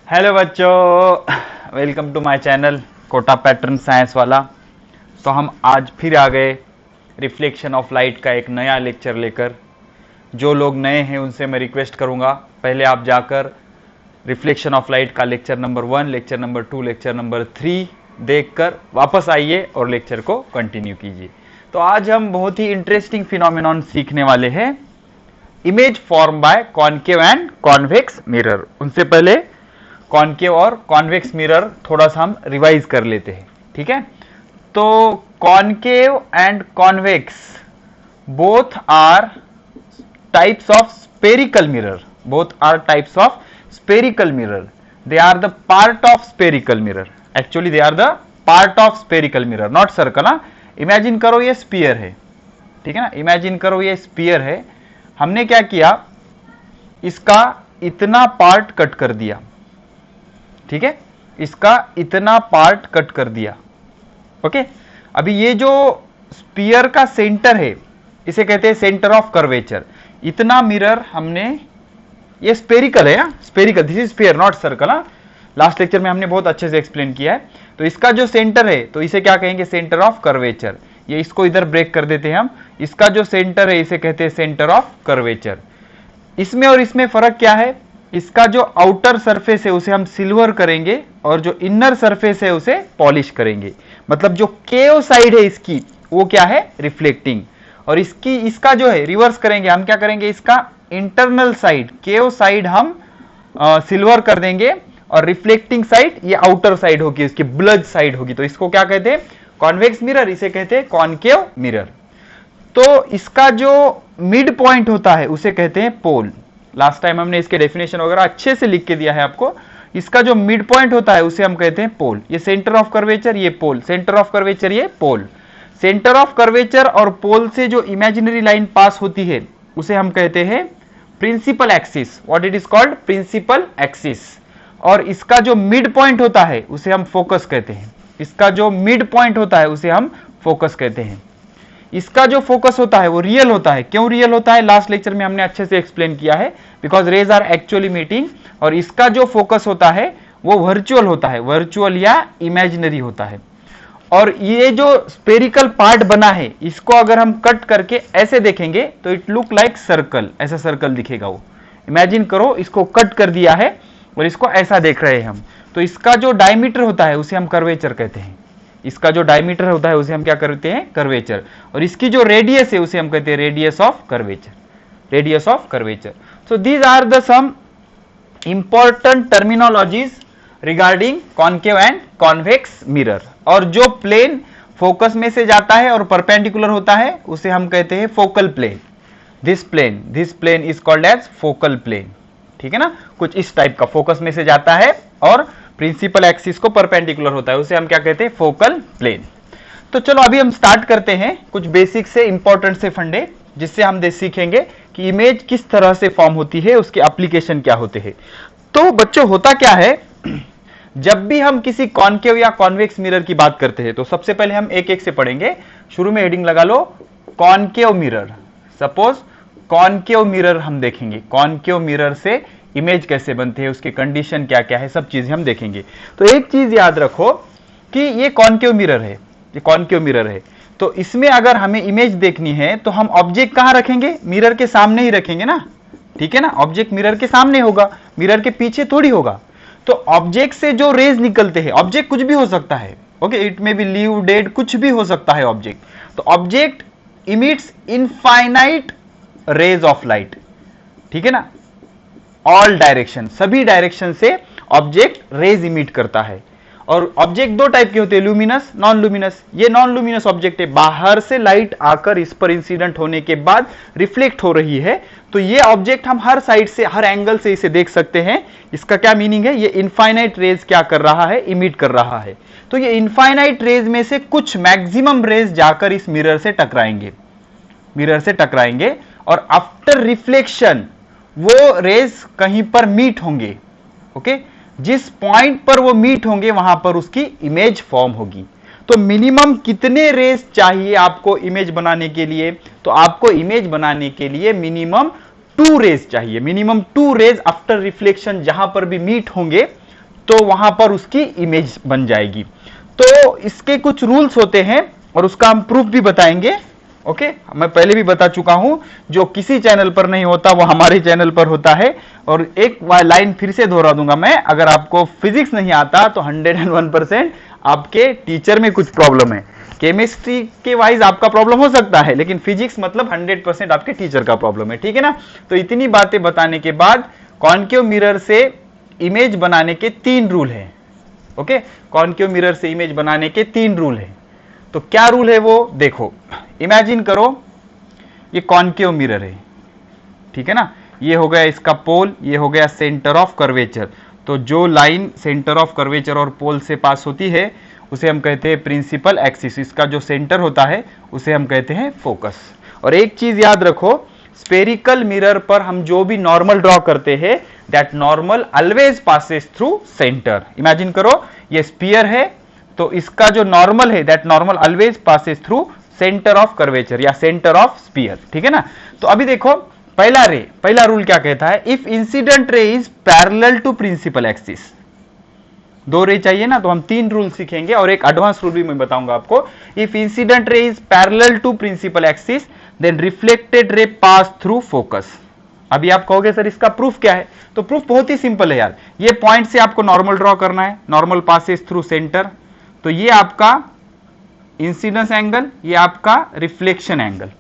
Hello बच्चों, welcome to my channel Kota pattern science वाला। तो हम आज फिर आ गए रिफ्लेक्शन ऑफ लाइट का एक नया लेक्चर लेकर। जो लोग नए हैं उनसे मैं रिक्वेस्ट करूंगा, पहले आप जाकर रिफ्लेक्शन ऑफ लाइट का lecture number 1, lecture number 2, lecture number 3 देखकर वापस आइए और लेक्चर को कंटिन्यू कीजिए। तो आज हम बहुत ही इंटरेस्टिंग फिनोमेनॉन सीखने वाले हैं, image form by concave and convex mirror. उनसे पहले कॉनकेव और कॉन्वेक्स मिरर थोड़ा सा हम रिवाइज कर लेते हैं, ठीक है। तो concave and convex both are types of spherical mirror, both are types of spherical mirror. They are the part of spherical mirror, actually they are the part of spherical mirror, not circle. हाँ, imagine करो ये spear है, ठीक है ना। Imagine करो ये spear है, हमने क्या किया, इसका इतना पार्ट कट कर दिया, ठीक है, इसका इतना पार्ट कट कर दिया। ओके, अभी ये जो स्पीयर का सेंटर है इसे कहते हैं सेंटर ऑफ कर्वेचर। इतना मिरर हमने, ये स्पेरिकल है, spherical, this is sphere not circle. Last lecture में हमने बहुत अच्छे से एक्सप्लेन किया है। तो इसका जो सेंटर है तो इसे क्या कहेंगे, सेंटर ऑफ कर्वेचर। ये इसको इधर ब्रेक कर देते हैं हम, इसका जो सेंटर है इसे कहते हैं सेंटर ऑफ कर्वेचर। इसमें और इसमें फर्क क्या है, इसका जो आउटर सरफेस है उसे हम सिल्वर करेंगे और जो इनर सरफेस है उसे पॉलिश करेंगे। मतलब जो केव साइड है इसकी वो क्या है, रिफ्लेक्टिंग, और इसका जो है रिवर्स करेंगे। हम क्या करेंगे, इसका इंटरनल साइड, केव साइड हम सिल्वर कर देंगे और रिफ्लेक्टिंग साइड ये आउटर साइड होगी, इसकी ब्लज साइड होगी। तो इसको क्या कहते हैं, कॉन्वेक्स मिरर, इसे कहते हैं कॉनकेव मिरर। तो इसका जो मिड पॉइंट होता है उसे कहते हैं पोल। लास्ट टाइम हमने इसके डेफिनेशन वगैरह अच्छे से लिख के दिया है आपको। इसका जो मिड पॉइंट होता है उसे हम कहते हैं पोल। ये सेंटर ऑफ कर्वेचर, ये पोल, सेंटर ऑफ कर्वेचर, ये पोल। सेंटर ऑफ कर्वेचर और पोल से जो इमेजिनरी लाइन पास होती है उसे हम कहते हैं principal axis. What it is called, principal axis. और इसका जो मिड पॉइंट होता है उसे हम फोकस कहते हैं। इसका जो मिड पॉइंट होता है उसे हम फोकस कहते हैं। इसका जो फोकस होता है वो रियल होता है। क्यों रियल होता है, लास्ट लेक्चर में हमने अच्छे से एक्सप्लेन किया है, because rays are actually meeting. और इसका जो फोकस होता है वो वर्चुअल होता है, वर्चुअल या इमेजिनरी होता है। और ये जो स्पेरिकल पार्ट बना है इसको अगर हम कट करके ऐसे देखेंगे तो इट लुक लाइक सर्कल, ऐसा सर्कल दिखेगा वो। इमेजिन करो इसको कट कर दिया है और इसको ऐसा देख रहे हैं हम, तो इसका जो डायमीटर होता है उसे हम कर्वेचर कहते हैं। इसका जो डायमीटर होता है उसे हम क्या करते हैं, कर्वेचर। और इसकी जो रेडियस है उसे हम कहते हैं radius of curvature, radius of curvature. So these are the some important terminologies regarding concave and convex mirror. और जो प्लेन फोकस में से जाता है और परपेंडिकुलर होता है उसे हम कहते हैं focal plane. This plane is called as focal plane, ठीक है ना। कुछ इस टाइप का फोकस में से जाता है और प्रिंसिपल एक्सिस को परपेंडिकुलर होता है, उसे हम क्या कहते हैं, फोकल प्लेन। तो चलो अभी हम स्टार्ट करते हैं कुछ बेसिक से इंपॉर्टेंट से फंडे, जिससे हम सीखेंगे कि इमेज किस तरह से फॉर्म होती है, उसके एप्लीकेशन क्या होते हैं। तो बच्चों होता क्या है, जब भी हम किसी कॉनकेव या कॉन्वेक्स मिरर की बात करते हैं तो सबसे पहले हम एक एक से पढ़ेंगे। शुरू में हेडिंग लगा लो concave mirror. Suppose concave mirror हम देखेंगे, कॉनकेव मिरर से इमेज कैसे बनती है, उसकी कंडीशन क्या क्या है, सब चीजें हम देखेंगे। तो एक चीज याद रखो कि ये कॉनकेव मिरर है, ये कॉनकेव मिरर है। तो इसमें अगर हमें इमेज देखनी है तो हम ऑब्जेक्ट कहां रखेंगे, मिरर के सामने ही रखेंगे ना, ठीक है ना। ऑब्जेक्ट मिरर के सामने होगा, मिरर के पीछे थोड़ी होगा। तो ऑब्जेक्ट से जो रेज निकलते हैं, ऑब्जेक्ट कुछ भी हो सकता है, okay, it may be live, dead, कुछ भी हो सकता है ऑब्जेक्ट। तो object emits infinite rays of light, ठीक है ना। ऑल डायरेक्शन, सभी डायरेक्शन से ऑब्जेक्ट रेज इमिट करता है। और ऑब्जेक्ट दो टाइप के होते हैं, लुमिनस, नॉन लुमिनस। ये नॉन लुमिनस ऑब्जेक्ट है, बाहर से लाइट आकर इस पर इंसिडेंट होने के बाद रिफ्लेक्ट हो रही है। तो ये ऑब्जेक्ट हम हर साइड से, हर एंगल से इसे देख सकते हैं। इसका क्या मीनिंग है, ये इनफाइनाइट रेज क्या कर रहा है, इमिट कर रहा है। तो ये इनफाइनाइट रेज में से कुछ मैक्सिमम रेज जाकर इस मिरर से टकराएंगे, मिरर से टकराएंगे, और आफ्टर रिफ्लेक्शन वो रेज कहीं पर मीट होंगे, ओके। जिस पॉइंट पर वो मीट होंगे वहां पर उसकी इमेज फॉर्म होगी। तो मिनिमम कितने रेज चाहिए आपको इमेज बनाने के लिए, तो आपको इमेज बनाने के लिए मिनिमम 2 रेज चाहिए, मिनिमम 2 रेज आफ्टर रिफ्लेक्शन जहां पर भी मीट होंगे तो वहां पर उसकी इमेज बन जाएगी। तो इसके कुछ रूल्स होते हैं और उसका हम प्रूफ भी बताएंगे। ओके, मैं पहले भी बता चुका हूं, जो किसी चैनल पर नहीं होता वो हमारे चैनल पर होता है। और एक लाइन फिर से दोहरा दूंगा मैं, अगर आपको फिजिक्स नहीं आता तो 101% आपके टीचर में कुछ प्रॉब्लम है। केमिस्ट्री के वाइज आपका प्रॉब्लम हो सकता है, लेकिन फिजिक्स मतलब 100% आपके टीचर का प्रॉब्लम है, ठीक है ना। तो इतनी बातें बताने के बाद कॉनकेव मिरर से इमेज बनाने के 3 रूल है। ओके, कॉनकेव मिरर से इमेज बनाने के 3 रूल है। तो क्या रूल है वो देखो। इमेजिन करो ये कॉनकेव मिरर है, ठीक है ना। ये हो गया इसका पोल, ये हो गया सेंटर ऑफ कर्वेचर। तो जो लाइन सेंटर ऑफ कर्वेचर और पोल से पास होती है उसे हम कहते हैं प्रिंसिपल एक्सिस। इसका जो सेंटर होता है उसे हम कहते हैं फोकस। और एक चीज याद रखो, स्पेरिकल मिरर पर हम जो भी नॉर्मल ड्रॉ करते हैं that normal always passes through centre. Imagine करो ये स्फीयर है, तो इसका जो नॉर्मल है that normal always passes through centre of curvature या सेंटर ऑफ स्फीयर, ठीक है ना। तो अभी देखो पहला रूल क्या कहता है, if incident ray is parallel to principal axis. 2 ray चाहिए ना, तो हम 3 रूल सीखेंगे और एक एडवांस रूल भी मैं बताऊंगा आपको। If incident ray is parallel to principal axis then reflected ray pass through focus. अभी आप कहोगे सर इसका प्रूफ क्या है, तो प्रूफ बहुत ही सिंपल है यार। ये पॉइंट से आपको नॉर्मल ड्रॉ करना है, नॉर्मल पासेस थ्रू सेंटर। तो ये आपका इंसिडेंस एंगल, ये आपका रिफ्लेक्शन एंगल।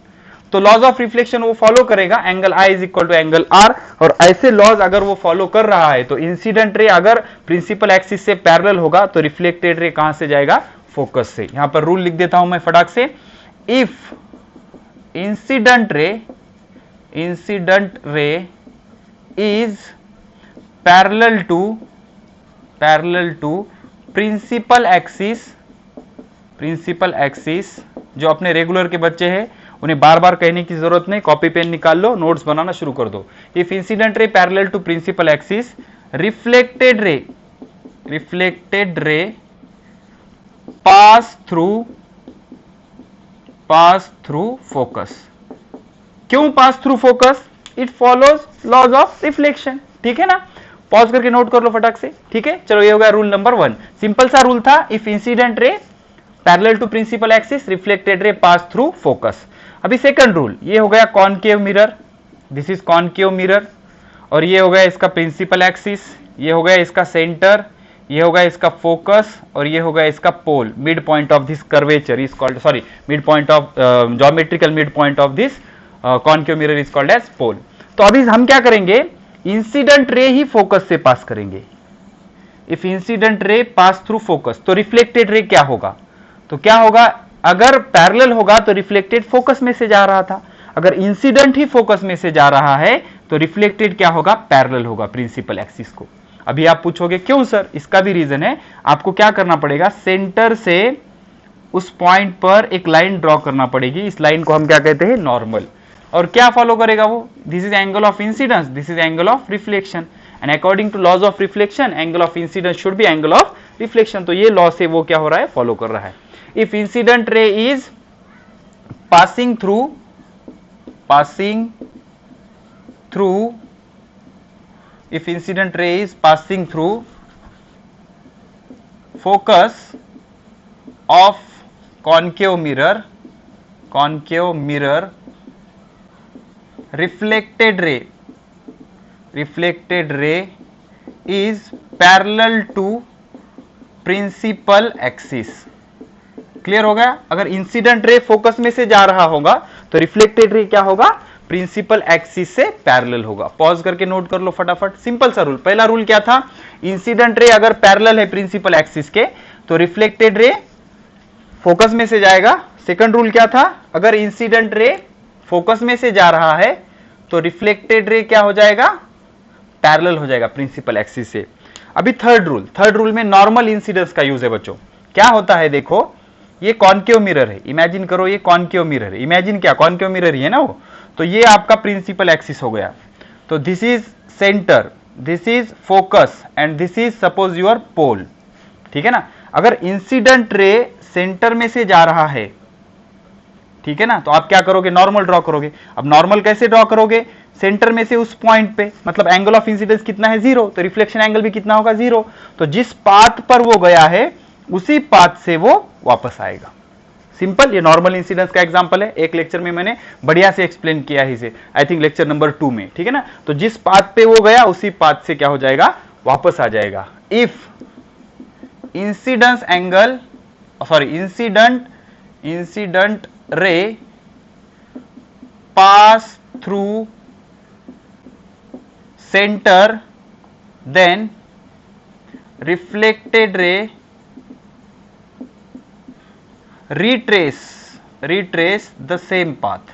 तो लॉज ऑफ रिफ्लेक्शन वो फॉलो करेगा, angle I is equal to angle R. और ऐसे लॉज अगर वो फॉलो कर रहा है तो इंसिडेंट रे अगर प्रिंसिपल एक्सिस से पैरेलल होगा तो रिफ्लेक्टेड रे कहां से जाएगा, फोकस से। यहां पर रूल लिख देता हूं मैं फटाक से, if incident ray is parallel to principal axis. जो अपने रेगुलर के बच्चे हैं उन्हें बार बार कहने की जरूरत नहीं, कॉपी पेन निकाल लो, नोट्स बनाना शुरू कर दो। If incident ray parallel to principal axis reflected ray pass through focus. क्यों pass through focus, it follows laws of reflection, ठीक है ना। पॉज करके नोट कर लो फटाक से, ठीक है। चलो ये हो गया रूल नंबर 1, सिंपल सा रूल था, if incident ray parallel to principal axis reflected ray pass through focus. अभी सेकंड रूल, ये हो गया concave mirror, this is concave mirror. और ये हो गया इसका प्रिंसिपल एक्सिस, ये हो गया इसका सेंटर, ये हो गया इसका फोकस, और ये हो गया इसका pole. Mid point of this curvature is called, sorry, mid point of geometrical mid point of this concave mirror is called as pole. तो अभी हम क्या करेंगे, इंसिडेंट रे ही फोकस से पास करेंगे। इफ इंसिडेंट रे पास थ्रू फोकस तो reflected ray क्या होगा, तो क्या होगा, अगर पैरेलल होगा तो रिफ्लेक्टेड फोकस में से जा रहा था, अगर इंसिडेंट ही फोकस में से जा रहा है तो रिफ्लेक्टेड क्या होगा, पैरेलल होगा प्रिंसिपल एक्सिस को। अभी आप पूछोगे क्यों सर, इसका भी रीजन है। आपको क्या करना पड़ेगा, सेंटर से उस पॉइंट पर एक लाइन ड्रॉ करना पड़ेगी, इस लाइन को हम क्या कहते हैं, नॉर्मल। और क्या फॉलो करेगा वो, this is angle of incidence, this is angle of reflection, and according to laws of reflection angle of incidence should be angle of reflection. तो ये लॉ से वो क्या हो रहा है, फॉलो कर रहा है। If incident ray is passing through focus of concave mirror reflected ray is parallel to principal axis. Clear हो गया। अगर इंसिडेंट रे फोकस में से जा रहा होगा तो रिफ्लेक्टेड रे क्या होगा, प्रिंसिपल एक्सिस से पैरेलल होगा। पॉज करके नोट कर लो फटाफट, सिंपल सा रूल। पहला रूल क्या था, इंसिडेंट रे अगर पैरेलल है प्रिंसिपल एक्सिस के तो रिफ्लेक्टेड रे फोकस में से जाएगा। सेकंड रूल क्या था, अगर इंसिडेंट रे फोकस में से जा रहा है तो रिफ्लेक्टेड रे क्या हो जाएगा, पैरेलल हो जाएगा प्रिंसिपल एक्सिस से। अभी थर्ड रूल में नॉर्मल इंसिडेंस का यूज है बच्चों। क्या होता है देखो, ये कॉनकेव मिरर है, इमेजिन करो ये कॉनकेव मिरर है, इमेजिन क्या, कॉनकेव मिरर ही है ना वो। तो ये आपका प्रिंसिपल एक्सिस हो गया। तो this is centre, this is focus and this is suppose your pole, ठीक है ना। अगर इंसिडेंट रे सेंटर में से जा रहा है, ठीक है ना, तो आप क्या करोगे, नॉर्मल ड्रॉ करोगे। अब नॉर्मल कैसे ड्रॉ करोगे, सेंटर में से उस पॉइंट पे, मतलब एंगल ऑफ इंसिडेंस कितना है 0, तो रिफ्लेक्शन एंगल भी कितना होगा 0। तो जिस पाथ पर वो गया है उसी पाथ से वो वापस आएगा। सिंपल, ये नॉर्मल इंसिडेंस का एग्जांपल है, एक लेक्चर में मैंने बढ़िया से एक्सप्लेन किया है इसे, आई थिंक लेक्चर नंबर 2 में, ठीक है ना। तो जिस पाथ पे वो गया उसी पाथ से क्या हो जाएगा, वापस आ जाएगा। If incidence angle, sorry incident ray pass through centre, then reflected ray retrace the same path,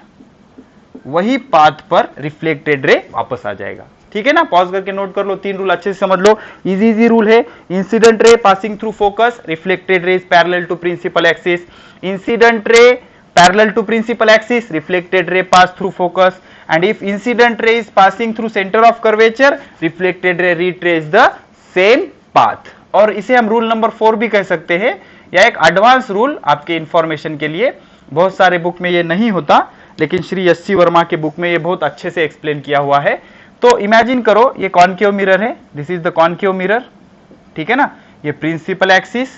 वही पाथ पर रिफ्लेक्टेड रे वापस आ जाएगा। ठीक है ना, पॉज करके नोट कर लो, 3 रूल अच्छे से समझ लो, इजी रूल है। Incident ray passing through focus, reflected ray is parallel to principal axis, incident ray parallel to principal axis, reflected ray pass through focus, and if incident ray is passing through center of curvature, reflected ray retrace the same path। और इसे हम rule number 4 भी कह सकते हैं, या एक advance rule आपके इंफॉर्मेशन के लिए। बहुत सारे बुक में ये नहीं होता, लेकिन श्री एस.सी. वर्मा के बुक में ये बहुत अच्छे से एक्सप्लेन किया हुआ है। तो इमेजिन करो ये कॉनकेव मिरर है, this is the concave mirror, ठीक है ना। ये प्रिंसिपल एक्सिस,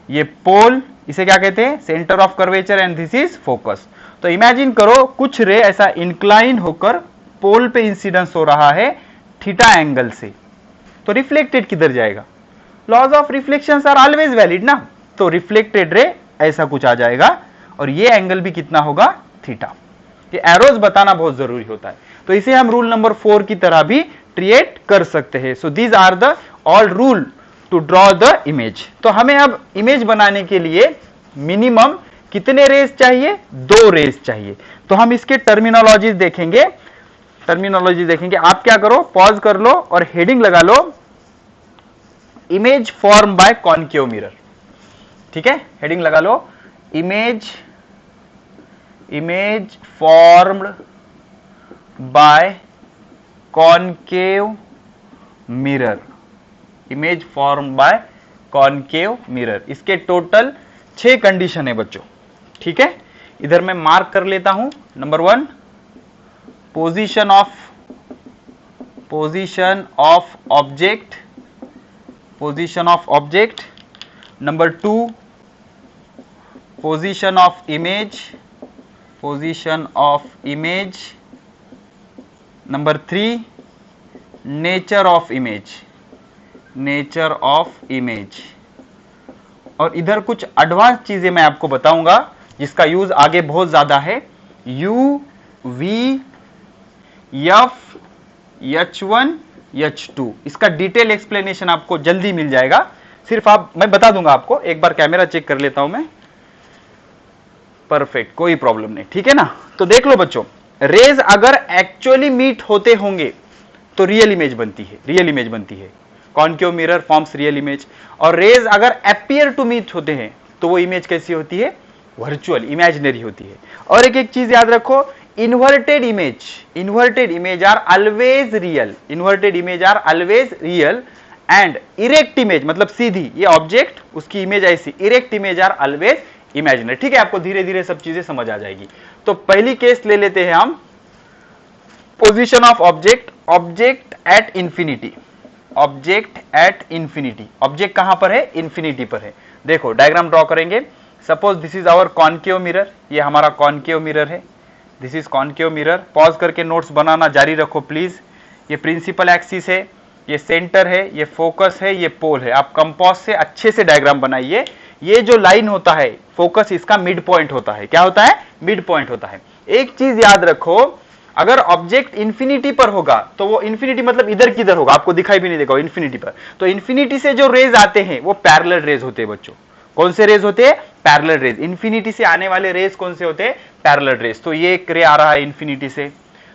ये पोल, इसे क्या कहते हैं, centre of curvature, and this is focus. तो इमेजिन करो कुछ रे ऐसा इंक्लाइन होकर पोल पे इंसिडेंस हो रहा है थीटा एंगल से, तो रिफ्लेक्टेड किधर जाएगा, laws of reflections are always valid ना, तो रिफ्लेक्टेड रे ऐसा कुछ आ जाएगा, और ये एंगल भी कितना होगा, थीटा। ये एरोज बताना बहुत जरूरी होता है, तो इसे हम रूल नंबर 4 की तरह भी ट्रिएट कर सकते हैं। So these are the all rule to draw the image. तो हमें अब इमेज बनाने के लिए मिनिमम कितने रेज चाहिए, 2 रेज चाहिए। तो हम इसके टर्मिनोलॉजी देखेंगे, आप क्या करो, पॉज कर लो और हेडिंग लगा लो, image form by concave mirror. ठीक है, हेडिंग लगा लो, image formed by concave mirror, image form by concave mirror. इसके टोटल 6 कंडीशन है बच्चों, ठीक है। इधर मैं मार्क कर लेता हूं। Number 1, position of object. Number 2, position of image. Number 3, nature of image. और इधर कुछ एडवांस चीजें मैं आपको बताऊंगा जिसका यूज आगे बहुत ज्यादा है, U, V, F, H1, H2। इसका डिटेल एक्सप्लेनेशन आपको जल्दी मिल जाएगा, सिर्फ मैं बता दूंगा आपको। एक बार कैमरा चेक कर लेता हूं मैं, परफेक्ट, कोई प्रॉब्लम नहीं, ठीक है ना। तो देख लो बच्चों, रेज अगर एक्चुअली मीट होते होंगे तो रियल इमेज बनती है, concave mirror forms real image. और रेज अगर अपीयर टू मीट होते हैं तो वो इमेज कैसी होती है, वर्चुअल, इमेजिनरी होती है। और एक चीज याद रखो, inverted image are always real, and erect image मतलब सीधी, ये ऑब्जेक्ट उसकी इमेज ऐसी, erect image are always imaginary. ठीक है, आपको धीरे धीरे सब चीजें समझ आ जाएगी। तो पहली केस ले लेते हैं हम, position of object at infinity. Object कहां पर है, इंफिनिटी पर है। देखो डायग्राम ड्रॉ करेंगे। Suppose this is our concave mirror, ये हमारा कॉनकेव मिरर है, this is concave mirror. Pause करके नोट्स बनाना जारी रखो प्लीज। ये प्रिंसिपल एक्सिस है, ये सेंटर है, ये फोकस है, ये पोल है। आप कंपास से अच्छे से डायग्राम बनाइए। ये जो लाइन होता है फोकस, इसका मिड पॉइंट होता है। क्या होता है, मिड पॉइंट होता है। एक चीज याद रखो, अगर ऑब्जेक्ट इंफिनिटी पर होगा तो वो इंफिनिटी मतलब इधर किधर होगा, आपको दिखाई भी नहीं देगा इंफिनिटी पर। तो इंफिनिटी से जो रेज आते हैं वो पैरेलल रेज होते हैं बच्चों। कौन से रेज होते हैं, पैरेलल रेज। इंफिनिटी से आने वाले रेज कौन से होते हैं, पैरेलल रेज। तो ये एक रे आ रहा है इंफिनिटी से,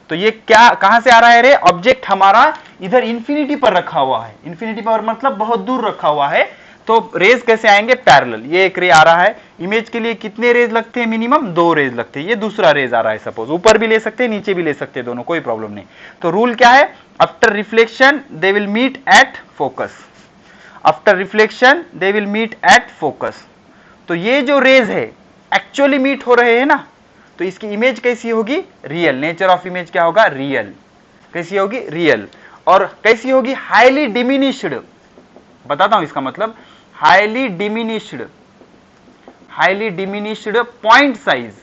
तो ये क्या कहां से आ रहा है रे, ऑब्जेक्ट हमारा इधर इंफिनिटी पर रखा हुआ है, इंफिनिटी पर मतलब बहुत दूर रखा हुआ है, तो रेज कैसे आएंगे, पैरेलल। ये एक रे आ रहा है। इमेज के लिए कितने रेज लगते हैं, मिनिमम 2 रेज लगते हैं। ये दूसरा रेज आ रहा है, सपोज ऊपर भी ले सकते हैं, नीचे भी ले सकते हैं, दोनों, कोई प्रॉब्लम नहीं। तो रूल क्या है, after reflection they will meet at focus. तो ये जो रेज है एक्चुअली मीट हो रहे हैं ना, तो इसकी इमेज कैसी होगी, रियल। नेचर ऑफ इमेज क्या होगा, रियल। कैसी होगी, रियल। और कैसी होगी, हाईली डिमिनिश्ड, बताता हूं इसका मतलब, highly diminished point size,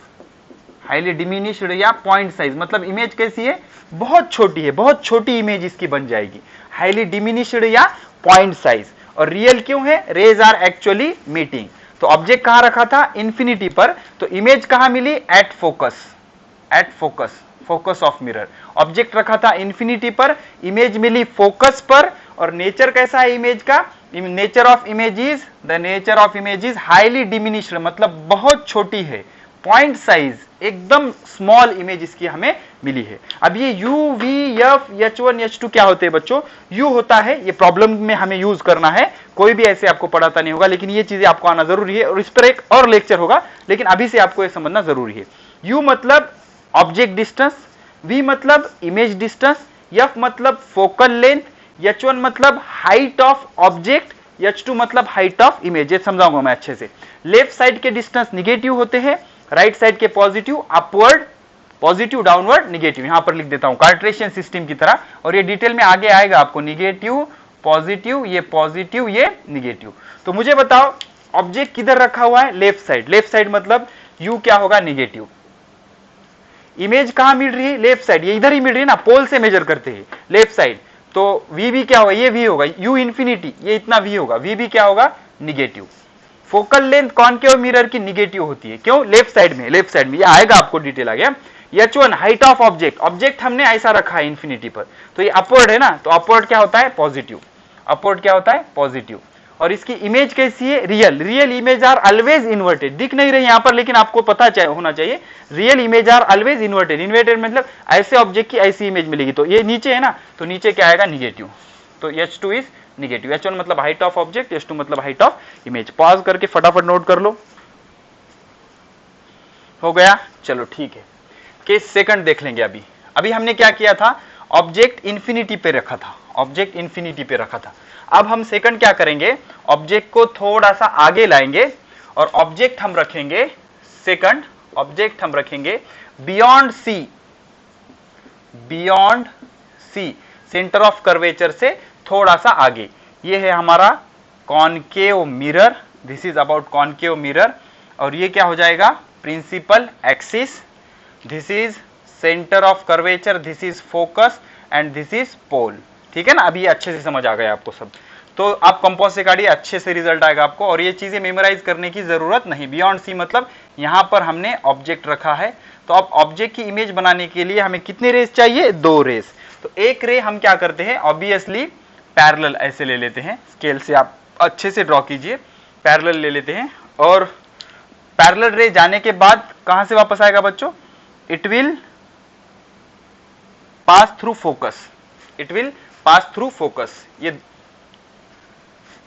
highly diminished या पॉइंट साइज, मतलब इमेज कैसी है, बहुत छोटी है, बहुत छोटी इमेज इसकी बन जाएगी, हाईली डिमिनिश्ड या पॉइंट साइज। और रियल क्यों है, रेज आर एक्चुअली मीटिंग। तो ऑब्जेक्ट कहां रखा था, इंफिनिटी पर, तो इमेज कहां मिली, at focus, focus of mirror. Object रखा था इंफिनिटी पर, इमेज मिली फोकस पर। और नेचर कैसा है इमेज का, nature of image is highly diminished, मतलब बहुत छोटी है, पॉइंट साइज, एकदम स्मॉल इमेज इसकी हमें मिली है। अब ये U, V, F, H1, H2 क्या होते हैं बच्चों, U होता है, ये प्रॉब्लम में हमें यूज करना है, कोई भी ऐसे आपको पढ़ाता नहीं होगा, लेकिन ये चीजें आपको आना जरूरी है, और इस पर एक और लेक्चर होगा, लेकिन अभी से आपको ये समझना जरूरी है। U मतलब ऑब्जेक्ट डिस्टेंस, V मतलब इमेज डिस्टेंस, F मतलब फोकल लेंथ, H1 मतलब हाइट ऑफ ऑब्जेक्ट, H2 मतलब हाइट ऑफ इमेज। ये समझाऊंगा मैं अच्छे से। लेफ्ट साइड के डिस्टेंस निगेटिव होते हैं, राइट साइड के positive, upward positive, downward negative, यहां पर लिख देता हूं कार्टेशियन सिस्टम की तरह, और ये डिटेल में आगे आएगा आपको, निगेटिव पॉजिटिव, ये निगेटिव। तो मुझे बताओ ऑब्जेक्ट किधर रखा हुआ है, लेफ्ट साइड मतलब U क्या होगा, निगेटिव। इमेज कहां मिल रही है, लेफ्ट साइड, ये इधर ही मिल रही है ना, पोल से मेजर करते हैं लेफ्ट साइड, तो V भी क्या होगा, ये V होगा, U इंफिनिटी, ये इतना V होगा, V भी क्या होगा, negative. Focal length concave mirror की निगेटिव होती है, क्यों, लेफ्ट साइड में, ये आएगा आपको डिटेल आ गया। H1 हाइट ऑफ ऑब्जेक्ट हमने ऐसा रखा है इंफिनिटी पर, तो ये अपवर्ड है ना, तो अपवर्ड क्या होता है, पॉजिटिव। और इसकी इमेज कैसी है, real image are always inverted, दिख नहीं रही यहां पर, लेकिन आपको पता होना चाहिए, real image are always inverted मतलब ऐसे ऑब्जेक्ट की ऐसी इमेज मिलेगी। तो ये नीचे है ना, तो नीचे क्या आएगा, निगेटिव, तो H2 इज निगेटिव। H1 मतलब हाइट ऑफ ऑब्जेक्ट, H2 मतलब हाइट ऑफ इमेज। पॉज करके फटाफट नोट कर लो, हो गया, चलो ठीक है। केस सेकंड देख लेंगे। अभी हमने क्या किया था, ऑब्जेक्ट इंफिनिटी पे रखा था, अब हम सेकंड क्या करेंगे, ऑब्जेक्ट को थोड़ा सा आगे लाएंगे, और ऑब्जेक्ट हम रखेंगे beyond C, centre of curvature से थोड़ा सा आगे। ये है हमारा concave mirror, this is about concave mirror, और ये क्या हो जाएगा, principal axis, this is centre of curvature, this is focus, and this is pole. ठीक है ना, अभी अच्छे से समझ आ गया आपको सब। तो आप कंपास से काटिए, अच्छे से रिजल्ट आएगा आपको, और ये चीजें मेमोराइज करने की जरूरत नहीं। बियॉन्ड सी मतलब यहां पर हमने ऑब्जेक्ट रखा है, तो अब ऑब्जेक्ट की इमेज बनाने के लिए हमें कितने रेस चाहिए, 2 रेस। तो एक रे हम क्या करते हैं, ऑब्वियसली पैरेलल ऐसे ले लेते हैं, स्केल से आप अच्छे से ड्रॉ कीजिए, पैरेलल ले लेते हैं, और पैरेलल रे जाने के बाद कहां से वापस आएगा बच्चों, it will pass through focus, ये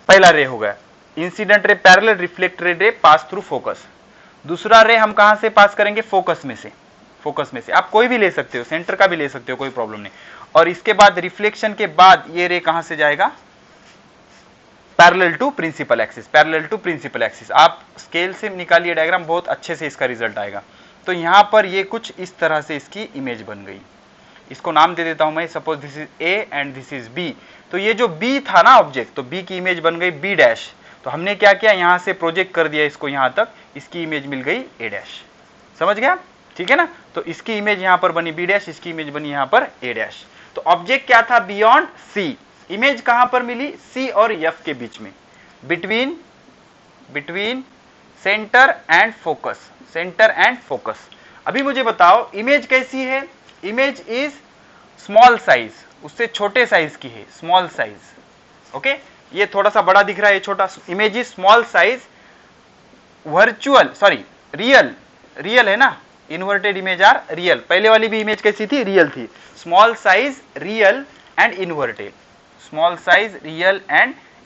पहला रे हो गया, incident ray, parallel reflected ray, pass through focus. दूसरा रे हम कहां से पास करेंगे, फोकस में से आप कोई भी ले सकते हो, सेंटर का भी ले सकते हो, कोई प्रॉब्लम नहीं। और इसके बाद रिफ्लेक्शन के बाद ये रे कहां से जाएगा, पैरेलल टू प्रिंसिपल एक्सिस। आप स्केल से निकालिए डायग्राम, बहुत अच्छे से इसका रिजल्ट आएगा। तो यहां पर ये कुछ इस तरह से इसकी इमेज बन गई, इसको नाम दे देता हूं मैं, suppose this is A and this is B। तो ये जो B था ना ऑब्जेक्ट, तो B की इमेज बन गई B डैश, तो हमने क्या किया, यहां से प्रोजेक्ट कर दिया इसको यहां तक, इसकी इमेज मिल गई A डैश, समझ गया, ठीक है ना। तो इसकी इमेज यहां पर बनी B डैश, इसकी इमेज बनी यहां पर A डैश। तो ऑब्जेक्ट क्या था, बियॉन्ड C, इमेज कहां पर मिली, C और F के बीच में, बिटवीन सेंटर एंड फोकस। अभी मुझे बताओ इमेज कैसी है, इमेज इज स्मॉल साइज, उससे छोटे साइज की है, स्मॉल साइज, ओके। ये थोड़ा सा बड़ा दिख रहा है, ये छोटा, image is small size, real है ना, इन्वर्टेड इमेज आर रियल। पहले वाली भी इमेज कैसी थी, रियल थी, small size real and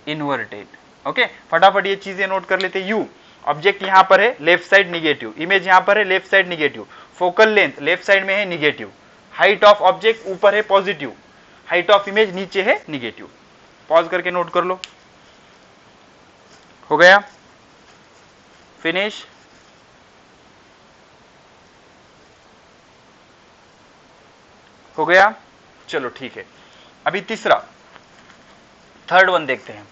inverted, okay. फटाफट ये चीजें नोट कर लेते। यू ऑब्जेक्ट यहां पर है, लेफ्ट साइड निगेटिव, इमेज यहां पर है, left side negative, focal length left side में है, निगेटिव, हाइट ऑफ ऑब्जेक्ट ऊपर है पॉजिटिव, हाइट ऑफ इमेज नीचे है निगेटिव। पॉज करके नोट कर लो, हो गया, फिनिश। हो गया, चलो ठीक है, अभी तीसरा, थर्ड वन देखते हैं।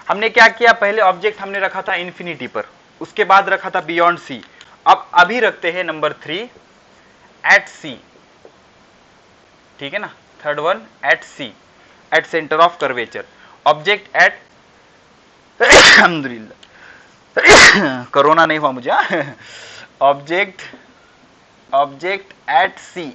हमने क्या किया, पहले ऑब्जेक्ट हमने रखा था इन्फिनिटी पर, उसके बाद रखा था बियॉन्ड सी। अब अभी रखते हैं नंबर 3 एट सी, ठीक है ना। Third one at C, at centre of curvature, object at अल्हम्दुलिल्लाह कोरोना नहीं हुआ मुझे, object at C,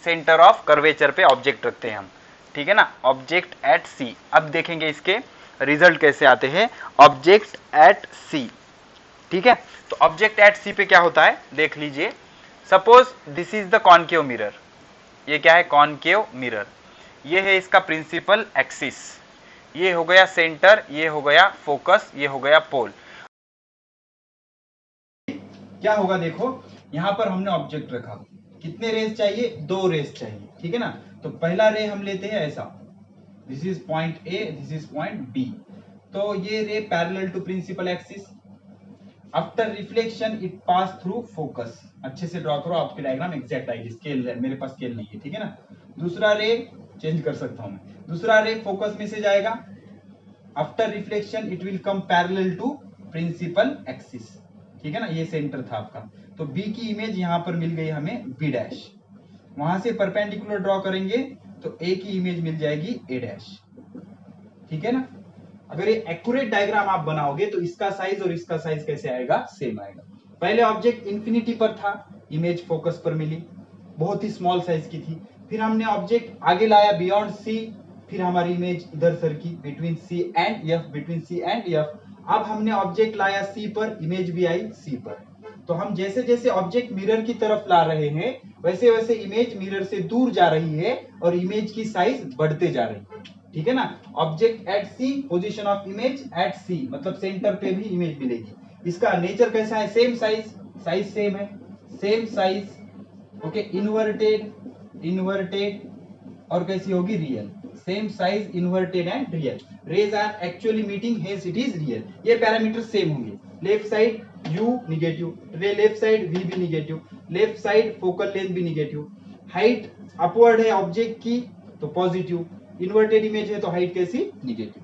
centre of curvature पे ऑब्जेक्ट रखते हैं हम, ठीक है ना, ऑब्जेक्ट एट सी। अब देखेंगे इसके रिजल्ट कैसे आते हैं, ऑब्जेक्ट एट सी, ठीक है। तो ऑब्जेक्ट एट सी पे क्या होता है देख लीजिए। Suppose this is the concave mirror, ये क्या है, कॉनकेव मिरर, ये है इसका प्रिंसिपल एक्सिस, ये हो गया सेंटर, ये हो गया फोकस, ये हो गया पोल। क्या होगा देखो, यहां पर हमने ऑब्जेक्ट रखा, कितने रेस चाहिए, 2 रेस चाहिए, ठीक है ना। तो पहला रे हम लेते हैं ऐसा, this is point A, this is point B, तो ये ray parallel to principal axis. After reflection it pass through focus, अच्छे से ड्रॉ करो, आपकी डायग्राम एग्जैक्ट आएगी, स्केल है मेरे पास, स्केल नहीं है, ठीक है ना। दूसरा रे चेंज कर सकता हूं मैं, दूसरा रे फोकस में से जाएगा, after reflection it will come parallel to principal axis, ठीक है ना, ये सेंटर था आपका। तो बी की इमेज यहां पर मिल गई हमें बी डैश, वहां से परपेंडिकुलर ड्रॉ करेंगे तो ए की इमेज मिल जाएगी ए डैश, ठीक है ना। अगर ये एक्यूरेट डायग्राम आप बनाओगे तो इसका साइज और इसका साइज कैसे आएगा, सेम आएगा। पहले ऑब्जेक्ट इंफिनिटी पर था, इमेज फोकस पर मिली, बहुत ही स्मॉल साइज की थी। फिर हमने ऑब्जेक्ट आगे लाया बियॉन्ड सी, फिर हमारी इमेज इधर सरकी between C and F, between C and F. अब हमने ऑब्जेक्ट लाया सी पर, इमेज भी आई सी पर। तो हम जैसे जैसे ऑब्जेक्ट मिरर की तरफ ला रहे हैं वैसे वैसे इमेज मिरर से दूर जा रही है और इमेज की साइज बढ़ते जा रही है, ठीक है ना। Object at C, position of image at C, मतलब सेंटर पे भी इमेज मिलेगी। इसका नेचर कैसा है, सेम साइज, साइज सेम है, सेम साइज, ओके, इन्वर्टेड और कैसी होगी, real, same size, inverted and real. Rays are actually meeting, hence it is real. ये पैरामीटर सेम होंगे, left side u negative, left side v भी negative, left side focal length भी negative, height upward है object की तो positive, inverted image है तो height कैसी, निगेटिव।